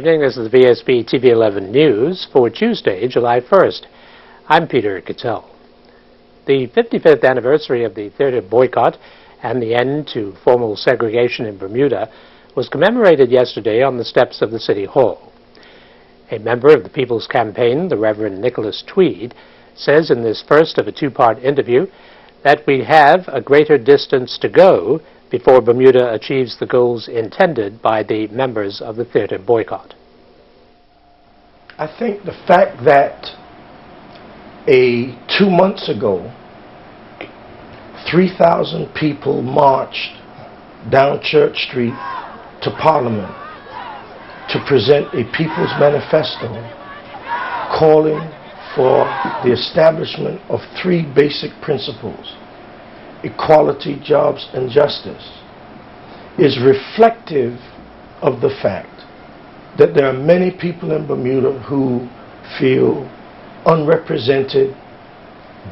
evening. This is the Vsb Tv 11 News for Tuesday, July 1st. I'm Peter Cattell. The 55th anniversary of the theater boycott and the end to formal segregation in Bermuda was commemorated yesterday on the steps of the City Hall. A member of the People's Campaign, the Reverend Nicholas Tweed, says in this first of a two-part interview that we have a greater distance to go before Bermuda achieves the goals intended by the members of the theater boycott. I think the fact that 2 months ago 3,000 people marched down Church Street to Parliament to present a People's Manifesto calling for the establishment of 3 basic principles: equality, jobs, and justice, is reflective of the fact that there are many people in Bermuda who feel unrepresented,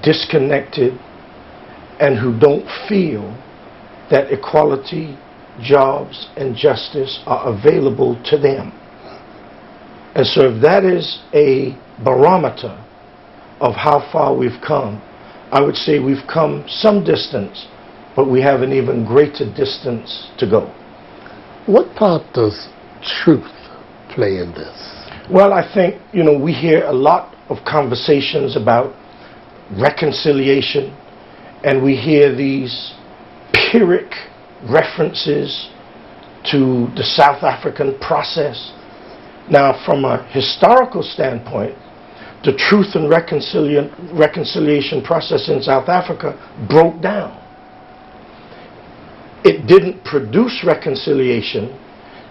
disconnected, and who don't feel that equality, jobs, and justice are available to them. And so if that is a barometer of how far we've come, I would say we've come some distance, but we have an even greater distance to go. What part does truth play in this? Well, I think, we hear a lot of conversations about reconciliation, and we hear these Pyrrhic references to the South African process. Now, from a historical standpoint, the truth and reconciliation process in South Africa broke down. It didn't produce reconciliation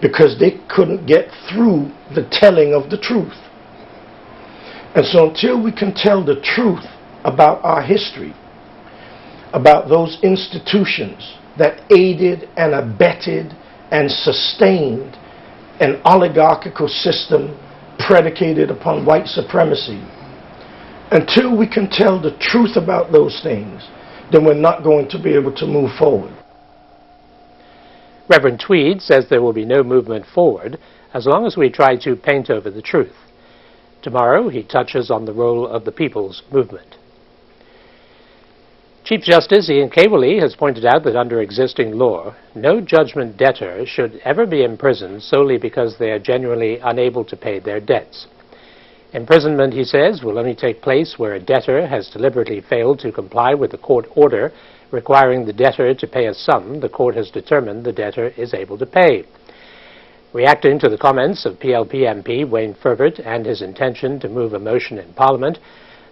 because they couldn't get through the telling of the truth. And so until we can tell the truth about our history, about those institutions that aided and abetted and sustained an oligarchical system predicated upon white supremacy, until we can tell the truth about those things, then we're not going to be able to move forward. Reverend Tweed says there will be no movement forward as long as we try to paint over the truth. Tomorrow he touches on the role of the people's movement. Chief Justice Ian Kawley has pointed out that under existing law, no judgment debtor should ever be imprisoned solely because they are genuinely unable to pay their debts. Imprisonment, he says, will only take place where a debtor has deliberately failed to comply with a court order requiring the debtor to pay a sum the court has determined the debtor is able to pay. Reacting to the comments of PLP MP Wayne Ferbert and his intention to move a motion in Parliament,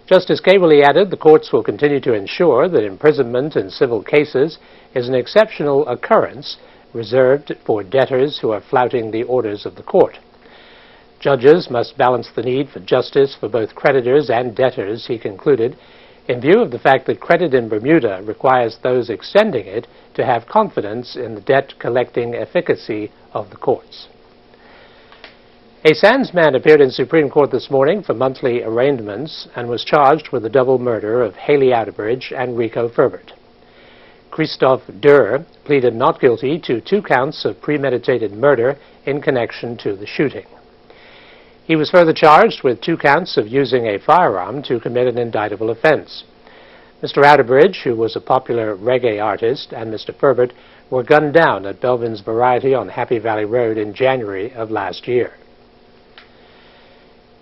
Justice Kawley added the courts will continue to ensure that imprisonment in civil cases is an exceptional occurrence reserved for debtors who are flouting the orders of the court. Judges must balance the need for justice for both creditors and debtors, he concluded, in view of the fact that credit in Bermuda requires those extending it to have confidence in the debt-collecting efficacy of the courts. A Sands man appeared in Supreme Court this morning for monthly arraignments and was charged with the double murder of Haley Outerbridge and Rico Ferbert. Christophe Durr pleaded not guilty to 2 counts of premeditated murder in connection to the shooting. He was further charged with 2 counts of using a firearm to commit an indictable offense. Mr. Outerbridge, who was a popular reggae artist, and Mr. Ferbert were gunned down at Belvin's Variety on Happy Valley Road in January of last year.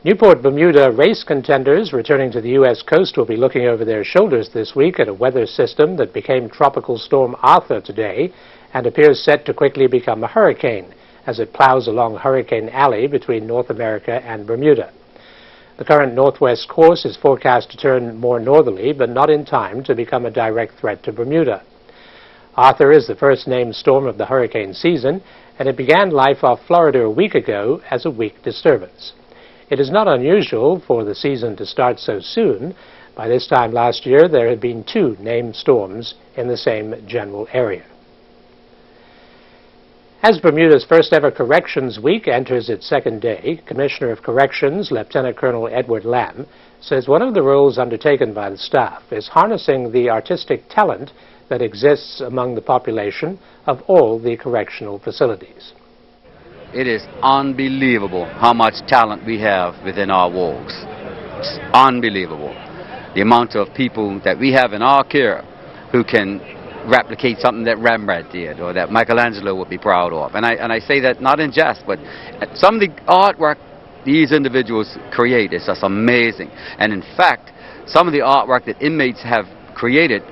Newport, Bermuda race contenders returning to the U.S. coast will be looking over their shoulders this week at a weather system that became Tropical Storm Arthur today and appears set to quickly become a hurricane as it plows along Hurricane Alley between North America and Bermuda. The current northwest course is forecast to turn more northerly, but not in time to become a direct threat to Bermuda. Arthur is the first named storm of the hurricane season, and it began life off Florida a week ago as a weak disturbance. It is not unusual for the season to start so soon. By this time last year, there had been 2 named storms in the same general area. As Bermuda's first ever Corrections Week enters its 2nd day, Commissioner of Corrections, Lieutenant Colonel Edward Lamb, says one of the roles undertaken by the staff is harnessing the artistic talent that exists among the population of all the correctional facilities. it is unbelievable how much talent we have within our walls. It's unbelievable. The amount of people that we have in our care who can replicate something that Rembrandt did or that Michelangelo would be proud of. And I say that not in jest, but some of the artwork these individuals create is just amazing. And in fact, some of the artwork that inmates have created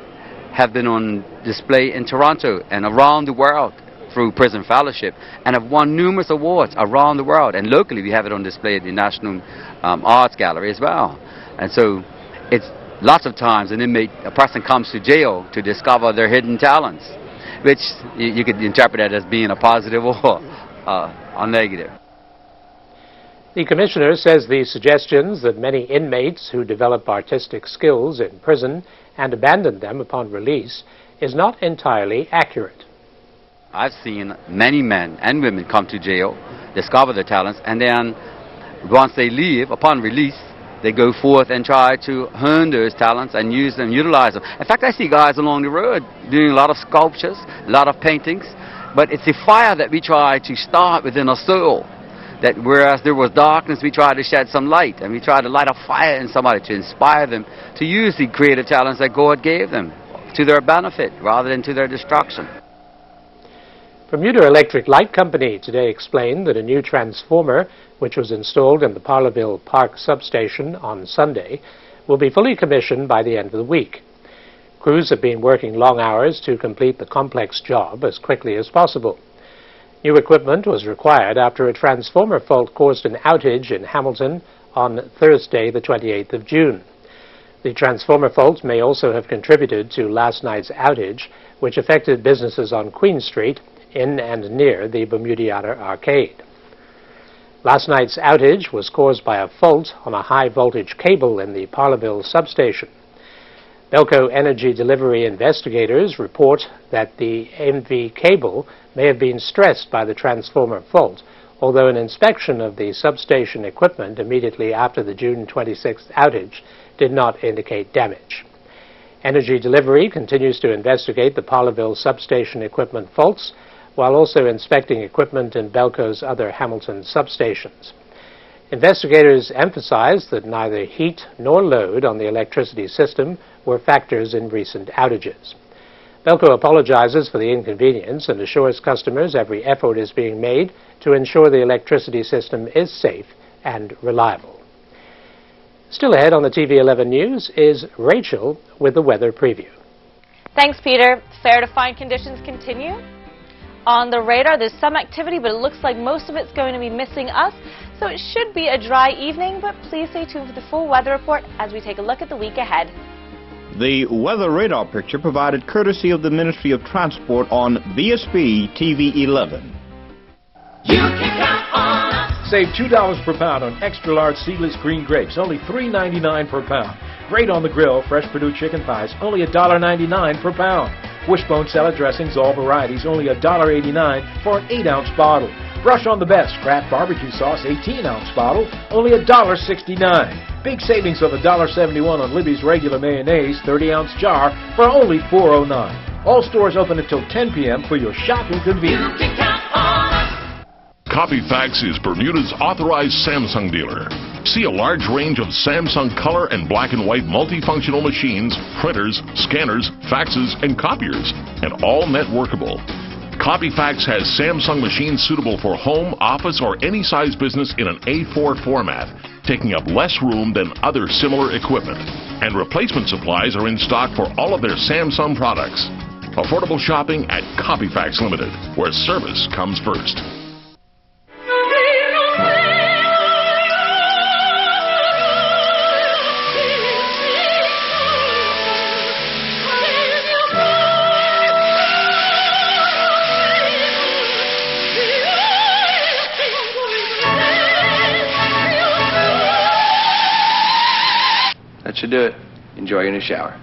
have been on display in Toronto and around the world through Prison Fellowship and have won numerous awards around the world. And locally we have it on display at the National Arts Gallery as well. And so it's lots of times a person comes to jail to discover their hidden talents, which you could interpret that as being a positive or a negative. The Commissioner says the suggestions that many inmates who develop artistic skills in prison and abandon them upon release is not entirely accurate. I've seen many men and women come to jail, discover their talents, and then once they leave, upon release, they go forth and try to hone those talents and use them, utilize them. In fact, I see guys along the road doing a lot of sculptures, a lot of paintings, but it's the fire that we try to start within a soul. That whereas there was darkness, we try to shed some light, and we try to light a fire in somebody to inspire them to use the creative talents that God gave them to their benefit rather than to their destruction. Bermuda Electric Light Company today explained that a new transformer, which was installed in the Parlerville Park substation on Sunday, will be fully commissioned by the end of the week. Crews have been working long hours to complete the complex job as quickly as possible. New equipment was required after a transformer fault caused an outage in Hamilton on Thursday, the 28th of June. The transformer fault may also have contributed to last night's outage, which affected businesses on Queen Street in and near the Bermudiana Arcade. Last night's outage was caused by a fault on a high-voltage cable in the Parlerville substation. Belco Energy Delivery investigators report that the MV cable may have been stressed by the transformer fault, although an inspection of the substation equipment immediately after the June 26th outage did not indicate damage. Energy Delivery continues to investigate the Parlerville substation equipment faults, while also inspecting equipment in Belco's other Hamilton substations. Investigators emphasized that neither heat nor load on the electricity system were factors in recent outages. Belco apologizes for the inconvenience and assures customers every effort is being made to ensure the electricity system is safe and reliable. Still ahead on the TV 11 News is Rachel with the weather preview. Thanks, Peter. Fair to fine conditions continue. On the radar, there's some activity, but it looks like most of it's going to be missing us. So it should be a dry evening, but please stay tuned for the full weather report as we take a look at the week ahead. The weather radar picture provided courtesy of the Ministry of Transport on Vsb Tv 11. You can count on us. Save $2 per pound on extra large seedless green grapes, only $3.99 per pound. Great on the grill, fresh Purdue chicken thighs, only $1.99 per pound. Wishbone salad dressings, all varieties, only $1.89 for an 8-ounce bottle. Brush on the best, Kraft barbecue sauce, 18-ounce bottle, only $1.69. Big savings of $1.71 on Libby's regular mayonnaise, 30-ounce jar, for only $4.09. All stores open until 10 p.m. for your shopping convenience. You can count on us. Copyfax is Bermuda's authorized Samsung dealer. See a large range of Samsung color and black and white multifunctional machines, printers, scanners, faxes, and copiers, and all networkable. Copyfax has Samsung machines suitable for home, office, or any size business in an A4 format, taking up less room than other similar equipment. And replacement supplies are in stock for all of their Samsung products. Affordable shopping at Copyfax Limited, where service comes first. That should do it. Enjoy your new shower.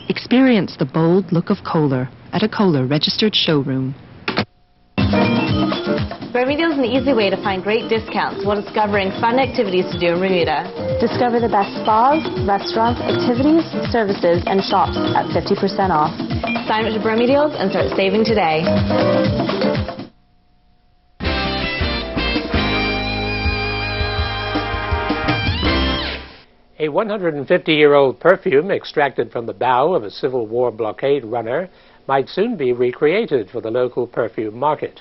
Experience the bold look of Kohler at a Kohler registered showroom. Bermuda is an easy way to find great discounts while discovering fun activities to do in Bermuda. Discover the best spas, restaurants, activities, services, and shops at 50% off. Sign up to Bermuda and start saving today. A 150-year-old perfume extracted from the bow of a Civil War blockade runner might soon be recreated for the local perfume market.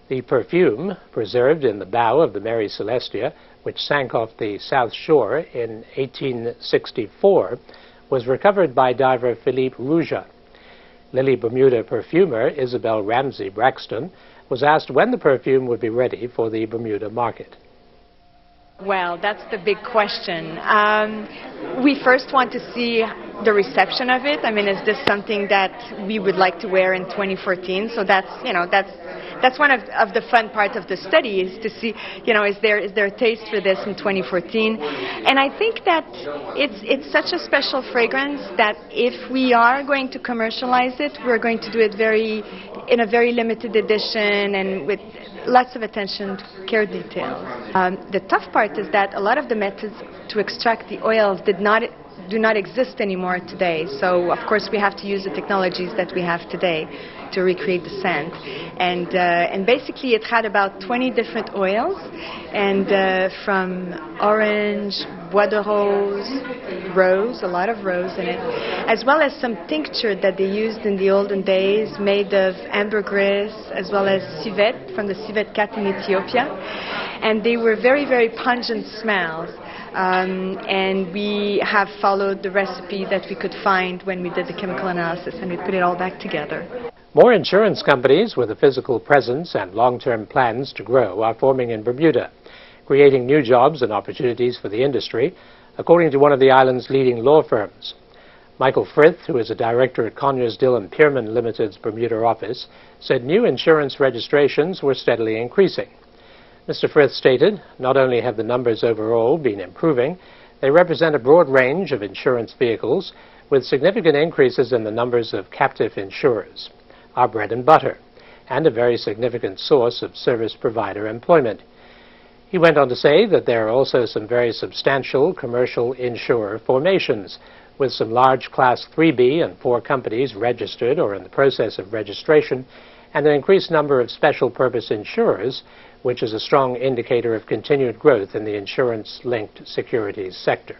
The perfume, preserved in the bow of the Mary Celestia, which sank off the South Shore in 1864, was recovered by diver Philippe Rouja. Lily Bermuda perfumer Isabel Ramsey Braxton was asked when the perfume would be ready for the Bermuda market. Well, that's the big question. We first want to see the reception of it. I mean, is this something that we would like to wear in 2014? So that's one of the fun parts of the study, is to see, is there a taste for this in 2014? And I think that it's such a special fragrance that if we are going to commercialize it, we're going to do it in a very limited edition and with lots of attention to care details. The tough part is that a lot of the methods to extract the oils do not exist anymore today. So of course we have to use the technologies that we have today to recreate the scent. And basically it had about 20 different oils, and from orange, bois de rose, a lot of rose in it, as well as some tincture that they used in the olden days made of ambergris, as well as civet from the civet cat in Ethiopia. And they were very, very pungent smells. And we have followed the recipe that we could find when we did the chemical analysis, and we put it all back together. More insurance companies with a physical presence and long-term plans to grow are forming in Bermuda, creating new jobs and opportunities for the industry, according to one of the island's leading law firms. Michael Frith, who is a director at Conyers, Dillon Pierman Limited's Bermuda office, said new insurance registrations were steadily increasing. Mr. Frith stated, not only have the numbers overall been improving, they represent a broad range of insurance vehicles with significant increases in the numbers of captive insurers, our bread and butter, and a very significant source of service provider employment. He went on to say that there are also some very substantial commercial insurer formations, with some large Class 3B and 4 companies registered or in the process of registration, and an increased number of special-purpose insurers, which is a strong indicator of continued growth in the insurance-linked securities sector.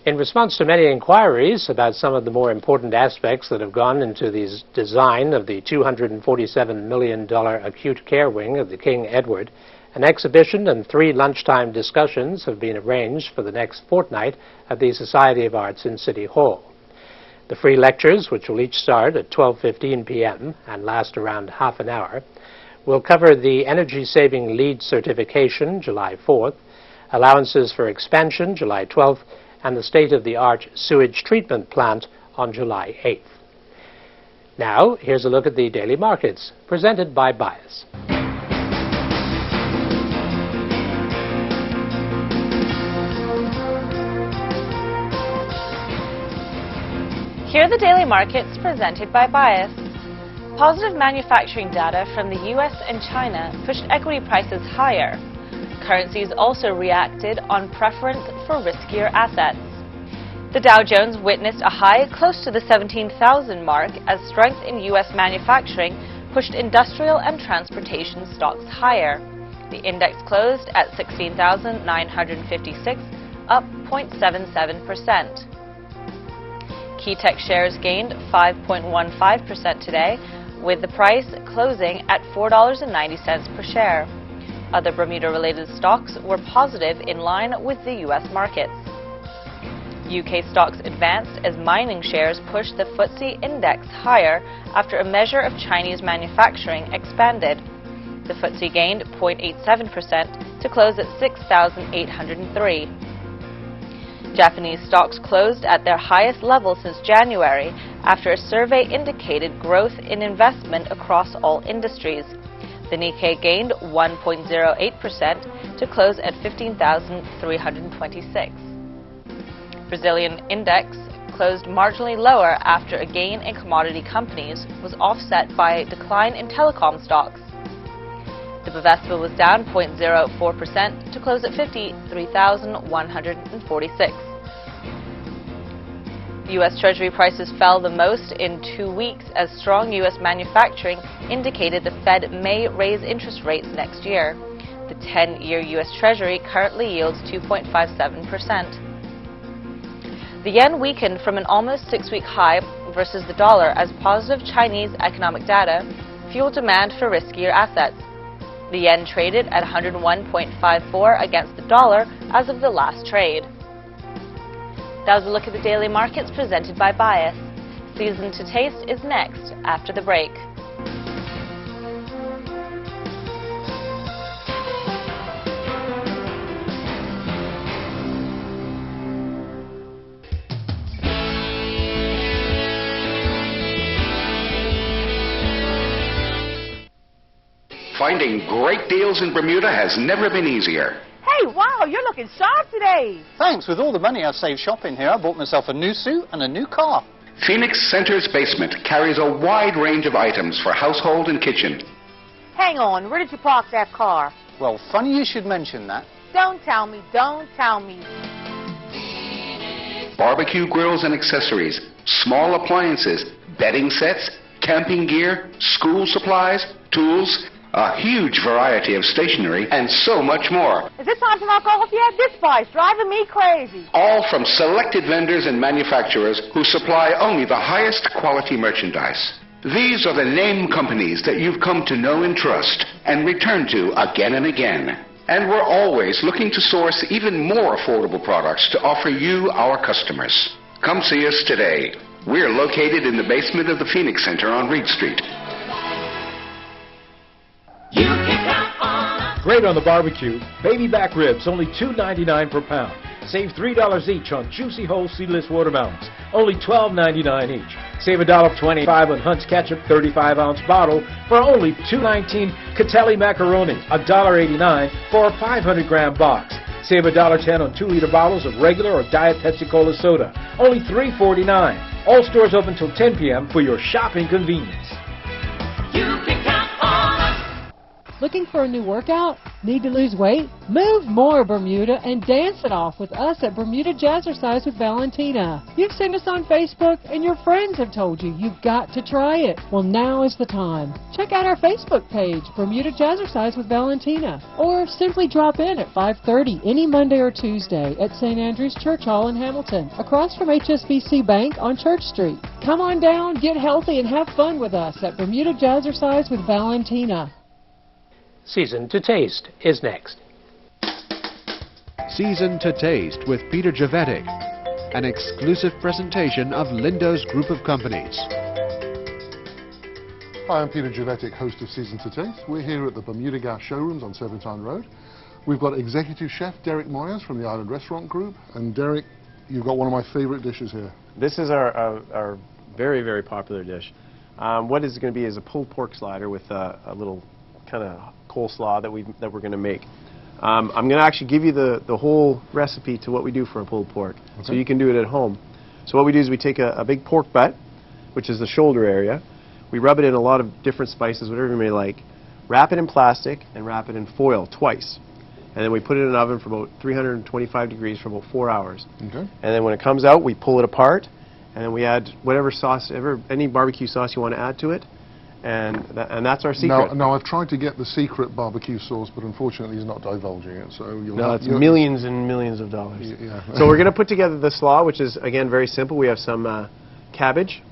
In response to many inquiries about some of the more important aspects that have gone into the design of the $247 million acute care wing of the King Edward, an exhibition and 3 lunchtime discussions have been arranged for the next fortnight at the Society of Arts in City Hall. The free lectures, which will each start at 12:15 p.m. and last around half an hour, will cover the energy-saving LEED certification, July 4th, allowances for expansion, July 12th, and the state-of-the-art sewage treatment plant on July 8th. Now, here's a look at the daily markets, presented by Bias. Here are the daily markets presented by Bias. Positive manufacturing data from the US and China pushed equity prices higher. Currencies also reacted on preference for riskier assets. The Dow Jones witnessed a high close to the 17,000 mark as strength in US manufacturing pushed industrial and transportation stocks higher. The index closed at 16,956, up 0.77%. Key tech shares gained 5.15% today, with the price closing at $4.90 per share. Other Bermuda-related stocks were positive in line with the U.S. markets. UK stocks advanced as mining shares pushed the FTSE index higher after a measure of Chinese manufacturing expanded. The FTSE gained 0.87% to close at 6,803. Japanese stocks closed at their highest level since January after a survey indicated growth in investment across all industries. The Nikkei gained 1.08% to close at 15,326. Brazilian index closed marginally lower after a gain in commodity companies was offset by a decline in telecom stocks. The Vsb was down 0.04% to close at 53,146. U.S. Treasury prices fell the most in 2 weeks as strong U.S. manufacturing indicated the Fed may raise interest rates next year. The 10-year U.S. Treasury currently yields 2.57%. The yen weakened from an almost 6-week high versus the dollar as positive Chinese economic data fueled demand for riskier assets. The yen traded at 101.54 against the dollar as of the last trade. That was a look at the daily markets presented by Bias. Season to Taste is next after the break. Finding great deals in Bermuda has never been easier. Hey, wow, you're looking sharp today. Thanks. With all the money I've saved shopping here, I bought myself a new suit and a new car. Phoenix Center's basement carries a wide range of items for household and kitchen. Hang on, where did you park that car? Well, funny you should mention that. Don't tell me, don't tell me. Barbecue grills and accessories, small appliances, bedding sets, camping gear, school supplies, tools, a huge variety of stationery, and so much more. Is it time to knock off yet? This price driving me crazy. All from selected vendors and manufacturers who supply only the highest quality merchandise. These are the name companies that you've come to know and trust and return to again and again. And we're always looking to source even more affordable products to offer you, our customers. Come see us today. We're located in the basement of the Phoenix Center on Reed Street. Great on the barbecue. Baby back ribs, only $2.99 per pound. Save $3 each on juicy whole seedless watermelons, only $12.99 each. Save $1.25 on Hunt's Ketchup 35-ounce bottle for only $2.19. Catelli macaroni, $1.89 for a 500-gram box. Save $1.10 on 2-liter bottles of regular or Diet Pepsi Cola soda, only $3.49. All stores open till 10 p.m. for your shopping convenience. You can count on us. Looking for a new workout? Need to lose weight? Move more, Bermuda, and dance it off with us at Bermuda Jazzercise with Valentina. You've seen us on Facebook, and your friends have told you you've got to try it. Well, now is the time. Check out our Facebook page, Bermuda Jazzercise with Valentina, or simply drop in at 5:30 any Monday or Tuesday at St. Andrew's Church Hall in Hamilton, across from HSBC Bank on Church Street. Come on down, get healthy, and have fun with us at Bermuda Jazzercise with Valentina. Season to Taste is next. Season to Taste with Peter Javetic, an exclusive presentation of Lindo's Group of Companies. Hi, I'm Peter Javetic, host of Season to Taste. We're here at the Bermuda Gas Showrooms on Serpentine Road. We've got Executive Chef Derek Moyers from the Island Restaurant Group. And Derek, you've got one of my favorite dishes here. This is our very, very popular dish. What is going to be is a pulled pork slider with a little kind of coleslaw that we're going to make. I'm going to actually give you the whole recipe to what we do for a pulled pork, so you can do it at home. So what we do is we take a big pork butt, which is the shoulder area. We rub it in a lot of different spices, whatever you may like. Wrap it in plastic and wrap it in foil twice. And then we put it in an oven for about 325 degrees for about 4 hours. Okay. And then when it comes out, we pull it apart, and then we add whatever sauce, any barbecue sauce you want to add to it. And that's our secret. Now, I've tried to get the secret barbecue sauce, but unfortunately he's not divulging it. So it's millions and millions of dollars. Yeah. So we're going to put together the slaw, which is, again, very simple. We have some cabbage,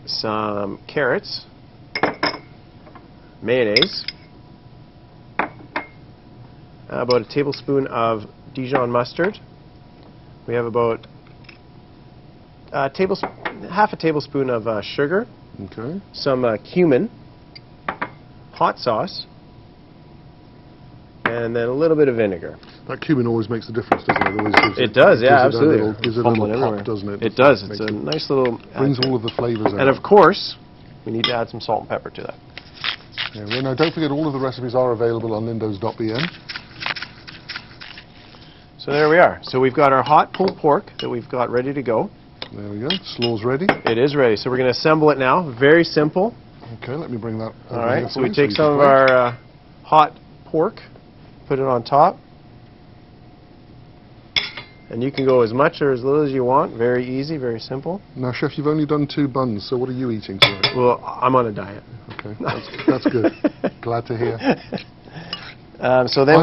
some carrots, mayonnaise, about a tablespoon of Dijon mustard. We have about half a tablespoon of sugar. Okay. Some cumin, hot sauce, and then a little bit of vinegar. That cumin always makes a difference, doesn't it? It does, yeah, absolutely. Gives it a little pop, doesn't it? It does. It's a nice little... Brings all of the flavors out. And of course, we need to add some salt and pepper to that. Yeah, well, now, don't forget, all of the recipes are available on lindos.bn. So there we are. So we've got our hot pulled pork that we've got ready to go. There we go. Slaw's ready. It is ready. So we're going to assemble it now. Very simple. Okay, let me bring that over. All right. So we take some of our hot pork, put it on top. And you can go as much or as little as you want. Very easy, very simple. Now, Chef, you've only done 2 buns, so what are you eating tonight? Well, I'm on a diet. Okay, that's good. Glad to hear. So then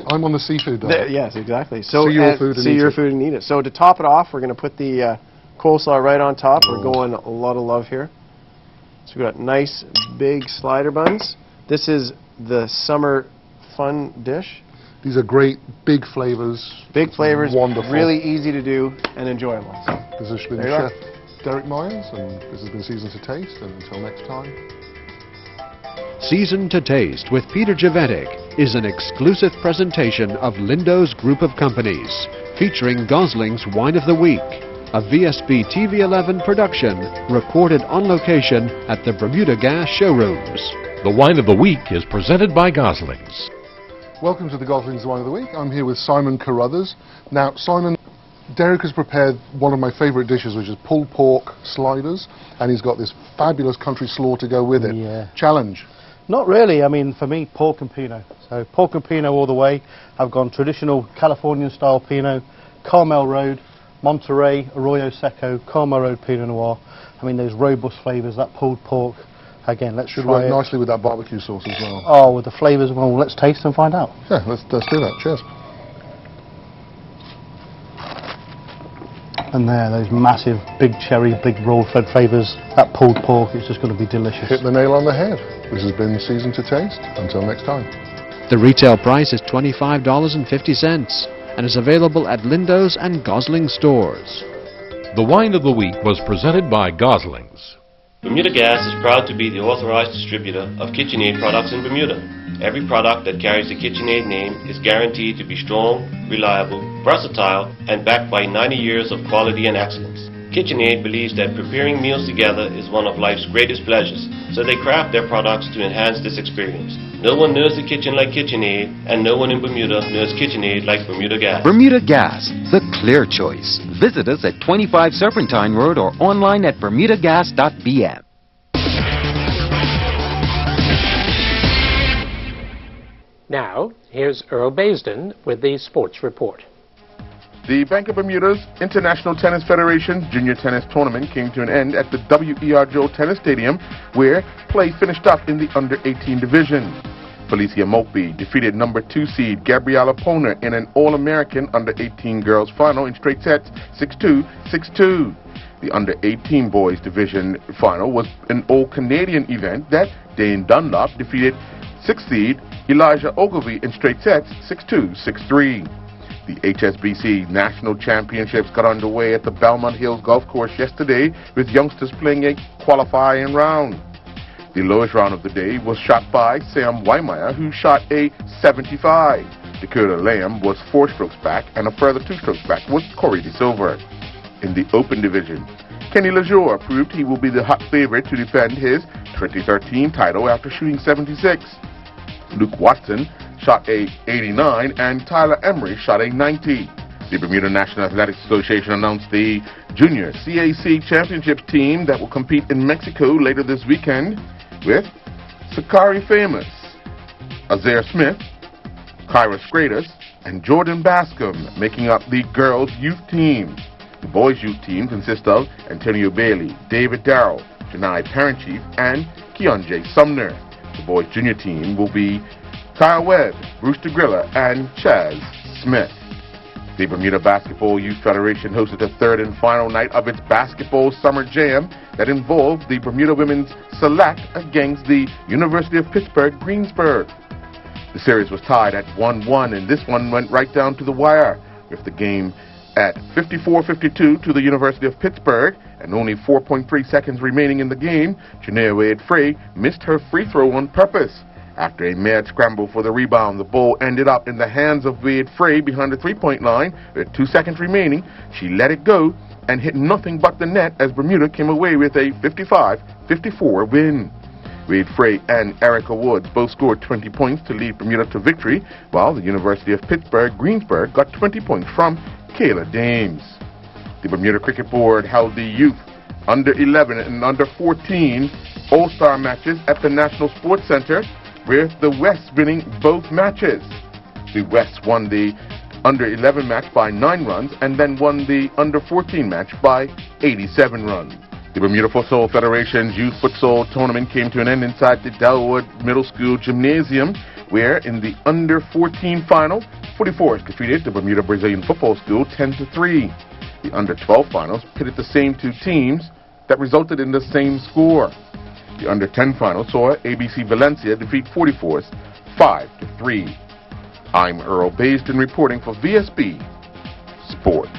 I'm on the seafood diet. Yes, exactly. So see your food and see eat your it. food and eat it. So to top it off, we're going to put the coleslaw right on top. We're going a lot of love here. So we've got nice big slider buns. This is the summer fun dish. These are great, big flavors. Big flavors, wonderful. really easy to do and enjoyable. This has been Chef Derek Myers, and this has been Season to Taste, and until next time. Season to Taste with Peter Javetic is an exclusive presentation of Lindo's Group of Companies, featuring Gosling's Wine of the Week, a Vsb TV 11 production recorded on location at the Bermuda Gas showrooms. The Wine of the Week is presented by Gosling's. Welcome to the Gosling's Wine of the Week. I'm here with Simon Carruthers. Now, Simon, Derek has prepared one of my favourite dishes, which is pulled pork sliders, and he's got this fabulous country slaw to go with it. Yeah. Challenge. Not really. I mean, for me, pork and Pinot. So pork and Pinot all the way. I've gone traditional Californian-style Pinot, Carmel Road, Monterey, Arroyo Seco, Carmel Road Pinot Noir. I mean, those robust flavours, that pulled pork. Again, let's Should try work it. nicely with that barbecue sauce as well. Oh, with the flavours. Well, let's taste and find out. Yeah, let's do that. Cheers. And there, those massive, big cherry, big raw fed flavours. That pulled pork is just going to be delicious. Hit the nail on the head. This has been Season to Taste. Until next time. The retail price is $25.50 and is available at Lindo's and Gosling stores. The Wine of the Week was presented by Gosling's. Bermuda Gas is proud to be the authorized distributor of KitchenAid products in Bermuda. Every product that carries the KitchenAid name is guaranteed to be strong, reliable, versatile, and backed by 90 years of quality and excellence. KitchenAid believes that preparing meals together is one of life's greatest pleasures, so they craft their products to enhance this experience. No one knows the kitchen like KitchenAid, and no one in Bermuda knows KitchenAid like Bermuda Gas. Bermuda Gas, the clear choice. Visit us at 25 Serpentine Road or online at bermudagas.bm. Now, here's Earl Baisden with the Sports Report. The Bank of Bermuda's International Tennis Federation's junior tennis tournament came to an end at the W.E.R. Joe Tennis Stadium, where play finished up in the under-18 division. Felicia Moakby defeated number 2 seed Gabriella Poner in an All-American under-18 girls final in straight sets 6-2, 6-2. The under-18 boys division final was an All-Canadian event that Dane Dunlop defeated 6th seed Elijah Ogilvie in straight sets 6-2, 6-3. The HSBC National Championships got underway at the Belmont Hills Golf Course yesterday with youngsters playing a qualifying round. The lowest round of the day was shot by Sam Wymeyer, who shot a 75. Dakota Lamb was 4 strokes back, and a further 2 strokes back was Corey De Silva. In the Open Division, Kenny Lejour proved he will be the hot favorite to defend his 2013 title after shooting 76. Luke Watson shot a 89, and Tyler Emery shot a 90. The Bermuda National Athletics Association announced the Junior CAC Championships team that will compete in Mexico later this weekend, with Sakari Famous, Azair Smith, Kyra Schrader, and Jordan Bascom making up the girls' youth team. The boys' youth team consists of Antonio Bailey, David Darrell, Janai Parentchief, and Keon J. Sumner. The boys' junior team will be Kyle Webb, Brewster Grilla, and Chaz Smith. The Bermuda Basketball Youth Federation hosted the third and final night of its Basketball Summer Jam that involved the Bermuda Women's Select against the University of Pittsburgh Greensburg. The series was tied at 1-1, and this one went right down to the wire, with the game at 54-52 to the University of Pittsburgh, and only 4.3 seconds remaining in the game. Janaea Wade-Frey missed her free throw on purpose. After a mad scramble for the rebound, the ball ended up in the hands of Wade-Frey behind the three-point line. With 2 seconds remaining, she let it go and hit nothing but the net as Bermuda came away with a 55-54 win. Wade-Frey and Erica Woods both scored 20 points to lead Bermuda to victory, while the University of Pittsburgh Greensburg got 20 points from Kayla Dames. The Bermuda Cricket Board held the youth, under 11 and under 14 All-Star matches at the National Sports Center, with the West winning both matches. The West won the under 11 match by 9 runs and then won the under 14 match by 87 runs. The Bermuda Futsal Federation's Youth Futsal Tournament came to an end inside the Delwood Middle School Gymnasium where in the under 14 final, 44 defeated the Bermuda Brazilian Football School 10-3. The under 12 finals pitted the same two teams that resulted in the same score. The under 10 final saw ABC Valencia defeat 44s 5-3. I'm Earl Baisden reporting for VSB Sports.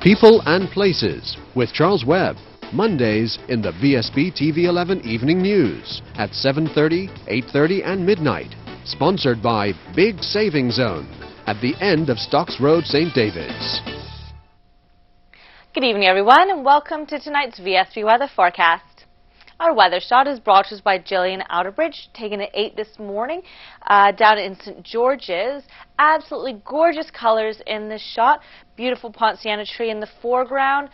People and Places with Charles Webb. Mondays in the VSB TV 11 Evening News at 7:30, 8:30 and midnight. Sponsored by Big Saving Zone at the end of Stocks Road, St. David's. Good evening, everyone, and welcome to tonight's VSB weather forecast. Our weather shot is brought to us by Jillian Outerbridge, taken at 8 this morning down in St. George's. Absolutely gorgeous colors in this shot. Beautiful Poinciana tree in the foreground,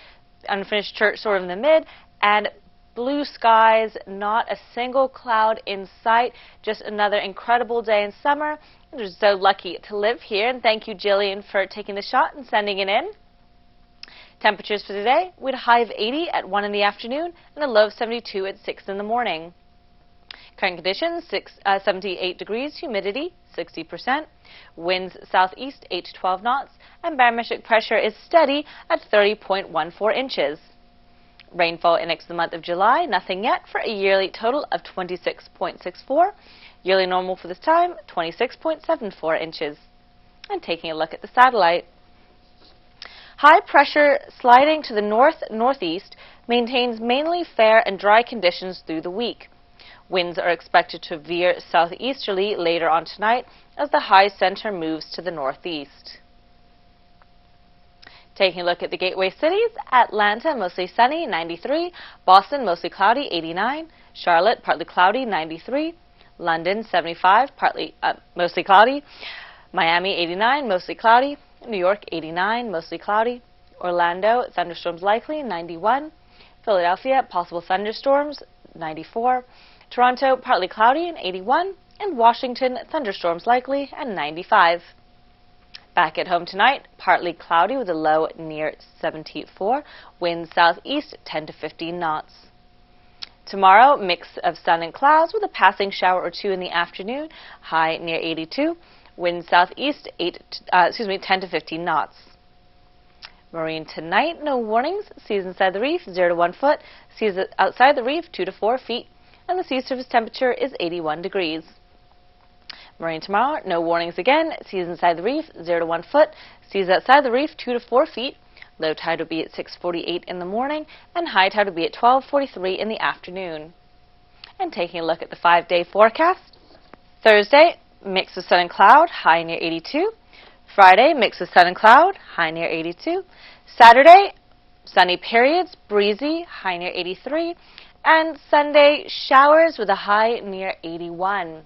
unfinished church sort of in the mid, and blue skies, not a single cloud in sight. Just another incredible day in summer. We're so lucky to live here, and thank you, Jillian, for taking the shot and sending it in. Temperatures for today, we had a high of 80 at 1 in the afternoon and a low of 72 at 6 in the morning. Current conditions, 78 degrees, humidity 60%, winds southeast 8 to 12 knots, and barometric pressure is steady at 30.14 inches. Rainfall index for the month of July, nothing yet, for a yearly total of 26.64. Yearly normal for this time, 26.74 inches. And taking a look at the satellite. High pressure sliding to the north-northeast maintains mainly fair and dry conditions through the week. Winds are expected to veer southeasterly later on tonight as the high center moves to the northeast. Taking a look at the gateway cities, Atlanta mostly sunny, 93, Boston mostly cloudy, 89, Charlotte partly cloudy, 93, London 75, mostly cloudy, Miami 89, mostly cloudy, New York 89, mostly cloudy, Orlando thunderstorms likely, 91, Philadelphia possible thunderstorms, 94, Toronto partly cloudy and 81, and Washington thunderstorms likely and 95. Back at home tonight, partly cloudy with a low near 74, winds southeast 10 to 15 knots. Tomorrow, mix of sun and clouds with a passing shower or two in the afternoon, high near 82, winds southeast 10 to 15 knots. Marine tonight, no warnings, seas inside the reef 0 to 1 foot, seas outside the reef 2 to 4 feet, and the sea surface temperature is 81 degrees. Marine tomorrow, no warnings again, seas inside the reef 0 to 1 foot, seas outside the reef 2 to 4 feet, low tide will be at 6:48 in the morning, and high tide will be at 12:43 in the afternoon. And taking a look at the 5-day forecast, Thursday, mix of sun and cloud, high near 82. Friday, mix of sun and cloud, high near 82. Saturday, sunny periods, breezy, high near 83. And Sunday, showers with a high near 81.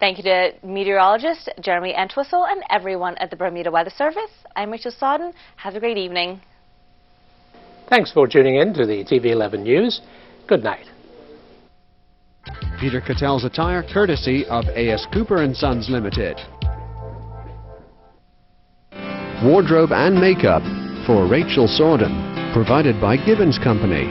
Thank you to meteorologist Jeremy Entwistle and everyone at the Bermuda Weather Service. I'm Rachel Sodden. Have a great evening. Thanks for tuning in to the TV 11 News. Good night. Peter Cattell's attire courtesy of A.S. Cooper & Sons Limited. Wardrobe and makeup for Rachel Sodden, provided by Gibbons Company.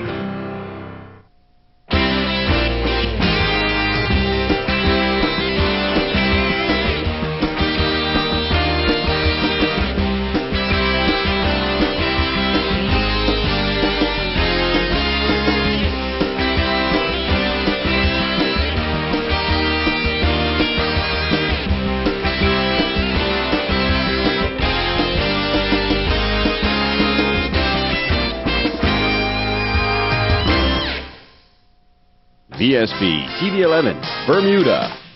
VSB TV 11, Bermuda.